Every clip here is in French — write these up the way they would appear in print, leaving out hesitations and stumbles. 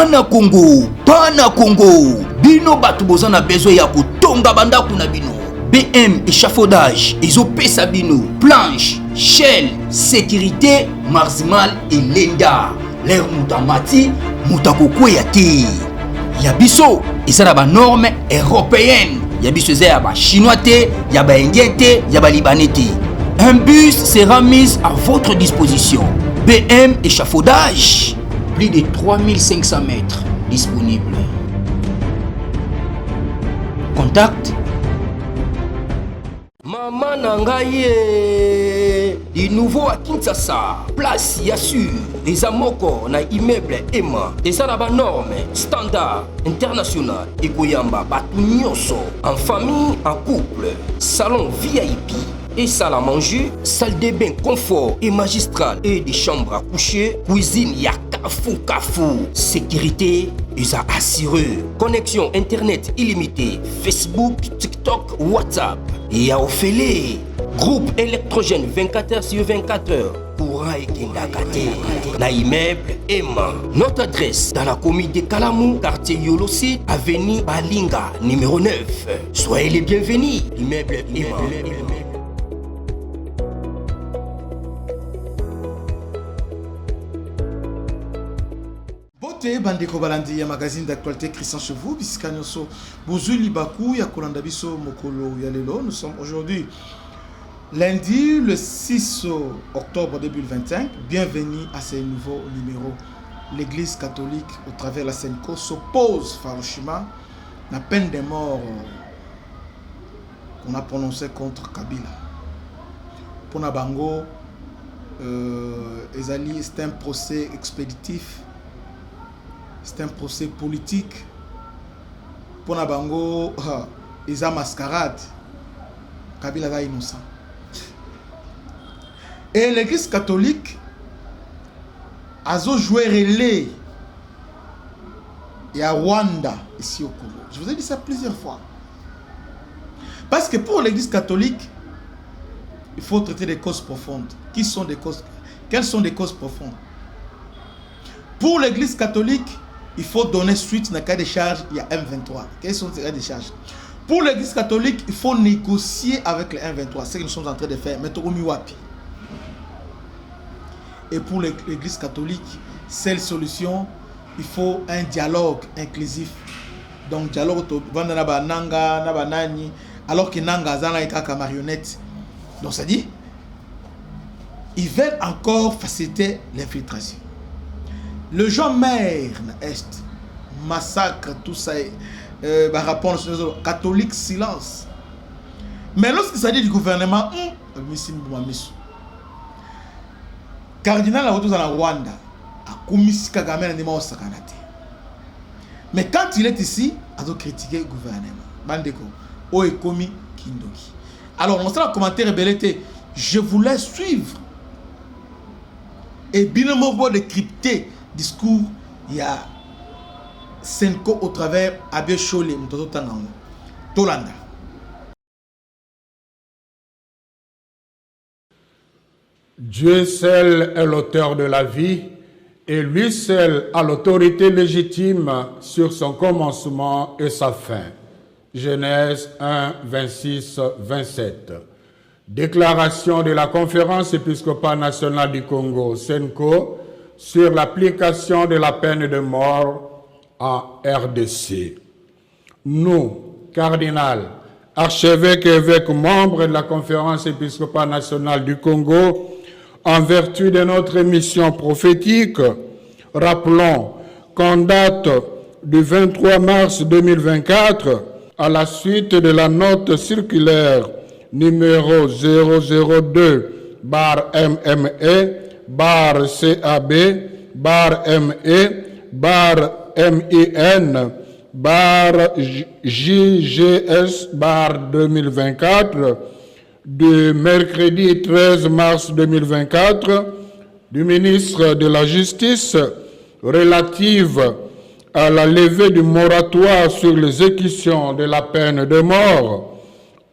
Pana Congo, bino batu bozana besoin ya kotonga bandaku na bino. BM échafaudage, ezopesa bino, planche, shell, sécurité, maximal et lenda. L'air mutamati, mutakokweya te. Yabiso, ezala ba norme européenne. Yabiso ezala ba chinois te, ya ba indien te, ya ba libanais te. Un bus sera mis à votre disposition. BM échafaudage, plus de 3500 mètres disponibles. Contact Maman Nangaye, du nouveau à Kinshasa, place Yassur, des amoko na immeuble Emma, des arabes normes, standard, international, et Koyamba, Batunyoso, en famille, en couple, salon VIP, et salle à manger, salle de bain confort et magistral, et des chambres à coucher, cuisine Kafou, sécurité, ils a assuré, connexion internet illimitée, Facebook, TikTok, WhatsApp, et à Ophélie, groupe électrogène 24h/24h, courant et Kindakate, na immeuble Emma. Notre adresse dans la commune de Kalamou, quartier Yolosid, avenue Balinga, numéro 9. Soyez les bienvenus, immeuble Emma. Bandeko balandi ya magazine d'actualité Christian Chevaux bisika nyoso bozuli baku ya kolanda biso mokolo ya lelo. Nous sommes aujourd'hui lundi le 6 octobre 2025. Bienvenue à ce nouveau numéro. L'église catholique au travers de la Senko s'oppose farouchement à la peine de mort qu'on a prononcée contre Kabila. Pour Nabango, c'est un procès expéditif. C'est un procès politique. Pour Nabango, ils ont mascarade. Kabila est innocent. Et l'église catholique a joué relais. Il y a Rwanda ici au Congo. Je vous ai dit ça plusieurs fois. Parce que pour l'église catholique, il faut traiter des causes profondes. Quelles sont des causes profondes? Pour l'église catholique, il faut donner suite à un cas de charge, il y a M23. Quels sont ces cas de charge? Pour l'église catholique, il faut négocier avec les M23. C'est ce que nous sommes en train de faire. Et pour l'église catholique, seule solution, il faut un dialogue inclusif. Donc, dialogue, alors que Nanga est une marionnette. Donc, ça dit, ils veulent encore faciliter l'infiltration. Le Jean-Maire Est, massacre, tout ça, rapport catholique, silence. Mais lorsqu'il s'agit du gouvernement, cardinal a retourné en Rwanda, mais quand il est ici, il a critiqué le gouvernement. Bandeko, Oekomi Kindoki. Alors, on sera commentaire rebellité. Je voulais suivre et bien de crypter discours, il y a Senko au travers Abé Cholé, Tolanda. Dieu seul est l'auteur de la vie et lui seul a l'autorité légitime sur son commencement et sa fin. Genèse 1, 26, 27. Déclaration de la Conférence épiscopale nationale du Congo, Senko, sur l'application de la peine de mort en RDC. Nous, cardinal, archevêque et évêque membres de la Conférence épiscopale nationale du Congo, en vertu de notre mission prophétique, rappelons qu'en date du 23 mars 2024, à la suite de la note circulaire numéro 002-ME/ME/JGS/2024 du mercredi 13 mars 2024 du ministre de la Justice relative à la levée du moratoire sur l'exécution de la peine de mort,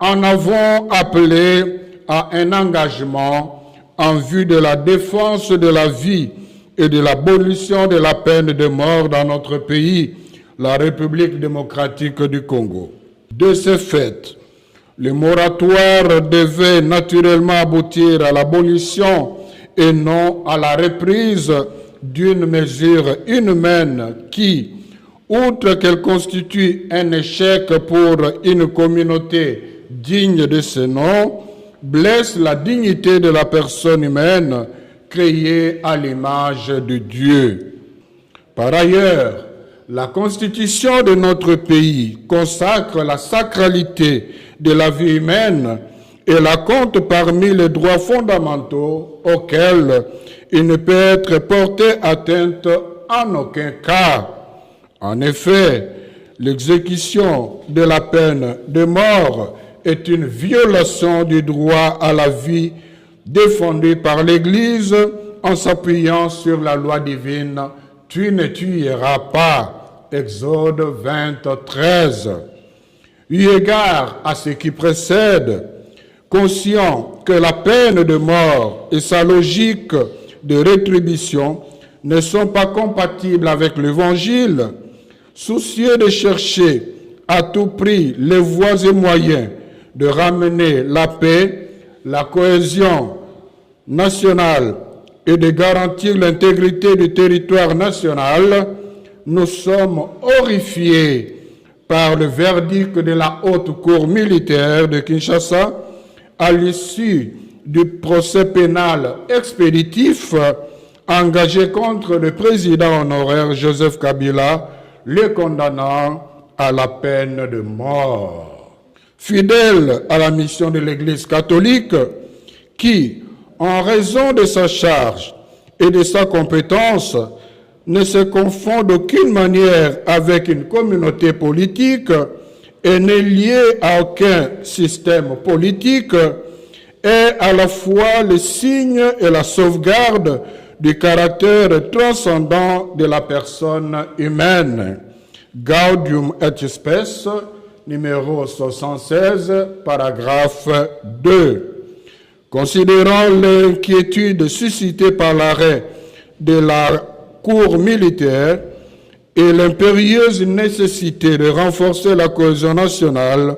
en avons appelé à un engagement en vue de la défense de la vie et de l'abolition de la peine de mort dans notre pays, la République démocratique du Congo. De ce fait, le moratoire devait naturellement aboutir à l'abolition et non à la reprise d'une mesure inhumaine qui, outre qu'elle constitue un échec pour une communauté digne de ce nom, blesse la dignité de la personne humaine créée à l'image de Dieu. Par ailleurs, la Constitution de notre pays consacre la sacralité de la vie humaine et la compte parmi les droits fondamentaux auxquels il ne peut être porté atteinte en aucun cas. En effet, l'exécution de la peine de mort est une violation du droit à la vie défendu par l'Église en s'appuyant sur la loi divine « Tu ne tueras pas ». Exode 20:13. Eu égard à ce qui précède, conscient que la peine de mort et sa logique de rétribution ne sont pas compatibles avec l'Évangile, soucieux de chercher à tout prix les voies et moyens de ramener la paix, la cohésion nationale et de garantir l'intégrité du territoire national, nous sommes horrifiés par le verdict de la Haute Cour militaire de Kinshasa à l'issue du procès pénal expéditif engagé contre le président honoraire Joseph Kabila, le condamnant à la peine de mort. Fidèle à la mission de l'Église catholique, qui, en raison de sa charge et de sa compétence, ne se confond d'aucune manière avec une communauté politique et n'est lié à aucun système politique, est à la fois le signe et la sauvegarde du caractère transcendant de la personne humaine. Gaudium et Spes, numéro 76, paragraphe 2. Considérant l'inquiétude suscitée par l'arrêt de la Cour militaire et l'impérieuse nécessité de renforcer la cohésion nationale,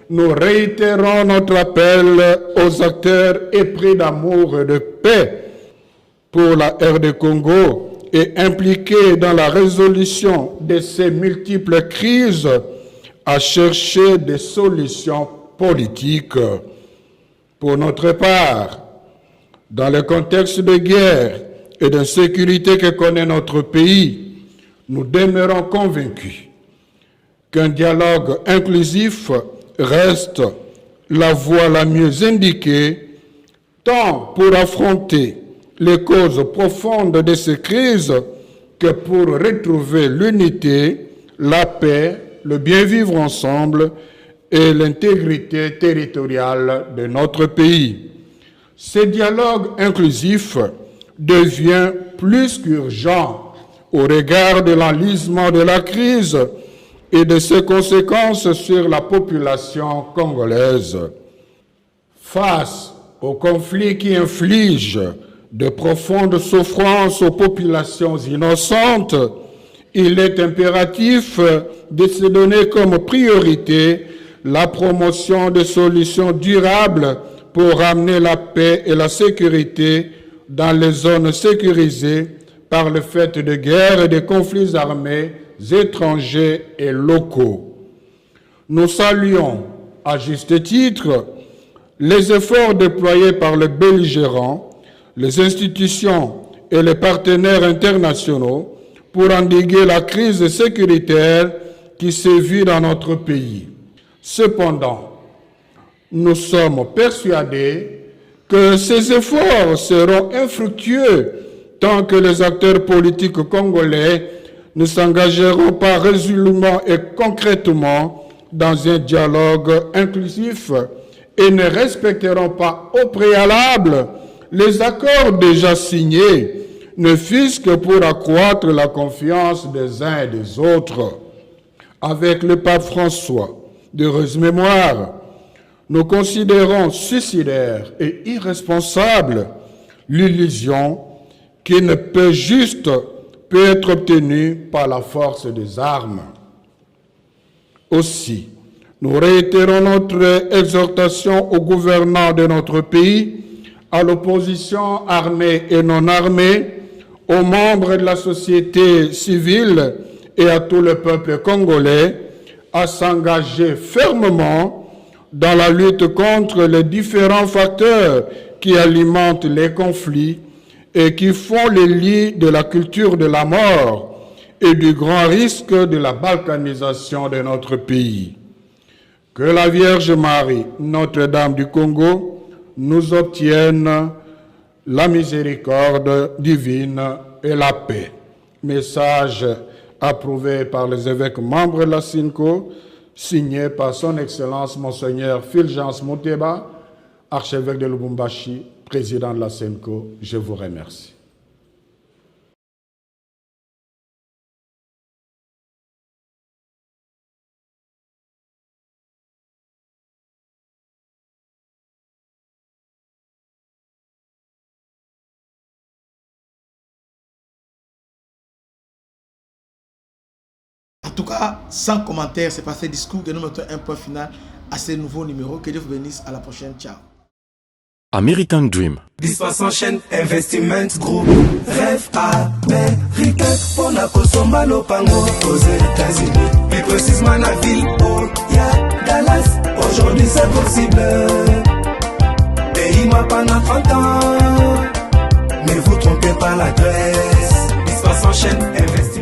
nous réitérons notre appel aux acteurs épris d'amour et de paix pour la RD Congo et impliqués dans la résolution de ces multiples crises à chercher des solutions politiques. Pour notre part, dans le contexte de guerre et d'insécurité que connaît notre pays, nous demeurons convaincus qu'un dialogue inclusif reste la voie la mieux indiquée, tant pour affronter les causes profondes de ces crises que pour retrouver l'unité, la paix, le bien-vivre ensemble et l'intégrité territoriale de notre pays. Ce dialogue inclusif devient plus qu'urgent au regard de l'enlisement de la crise et de ses conséquences sur la population congolaise. Face au conflit qui inflige de profondes souffrances aux populations innocentes, il est impératif de se donner comme priorité la promotion de solutions durables pour ramener la paix et la sécurité dans les zones sécurisées par le fait de guerres et de conflits armés étrangers et locaux. Nous saluons, à juste titre, les efforts déployés par les belligérants, les institutions et les partenaires internationaux pour endiguer la crise sécuritaire qui sévit dans notre pays. Cependant, nous sommes persuadés que ces efforts seront infructueux tant que les acteurs politiques congolais ne s'engageront pas résolument et concrètement dans un dialogue inclusif et ne respecteront pas au préalable les accords déjà signés, ne fût-ce que pour accroître la confiance des uns et des autres. Avec le pape François, d'heureuse mémoire, nous considérons suicidaire et irresponsable l'illusion qui ne peut être obtenu par la force des armes. Aussi, nous réitérons notre exhortation aux gouvernants de notre pays, à l'opposition armée et non armée, aux membres de la société civile et à tout le peuple congolais à s'engager fermement dans la lutte contre les différents facteurs qui alimentent les conflits et qui font les lits de la culture de la mort et du grand risque de la balkanisation de notre pays. Que la Vierge Marie, Notre-Dame du Congo, nous obtienne la miséricorde divine et la paix. Message approuvé par les évêques membres de la SINCO, signé par son Excellence Monseigneur Fulgence Mouteba, archevêque de Lubumbashi, président de la SINCO. Je vous remercie. En tout cas, sans commentaire, c'est par ce discours que nous mettons un point final à ce nouveau numéro. Que Dieu vous bénisse. À la prochaine. Ciao. American Dream. Dispense chaîne Investiment Group. Rêve américain pour la Kosomba Lopango aux États-Unis. Plus précisément la ville où y'a Dallas. Aujourd'hui c'est possible. Pays moi pendant 30 ans. Ne vous trompez pas l'adresse. Dispense chaîne Investiment.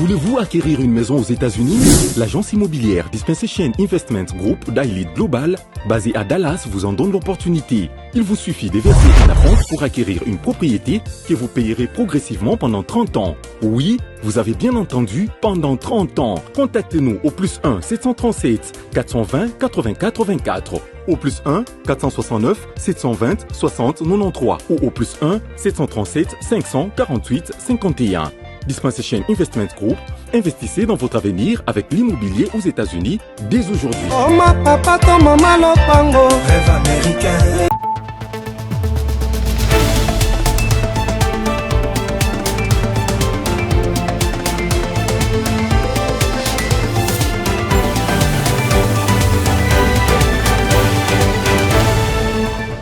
Voulez-vous acquérir une maison aux États-Unis? L'agence immobilière Dispensation Investment Group d'Elite Global, basée à Dallas, vous en donne l'opportunité. Il vous suffit de verser un acompte pour acquérir une propriété que vous payerez progressivement pendant 30 ans. Oui, vous avez bien entendu, pendant 30 ans. Contactez-nous au +1 737 420 80 84, au +1 469 720 60 93 ou au +1 737 548 51. Dispensation Investment Group, investissez dans votre avenir avec l'immobilier aux États-Unis dès aujourd'hui. Oh ma papa, ton maman, lopango. Rêve américain.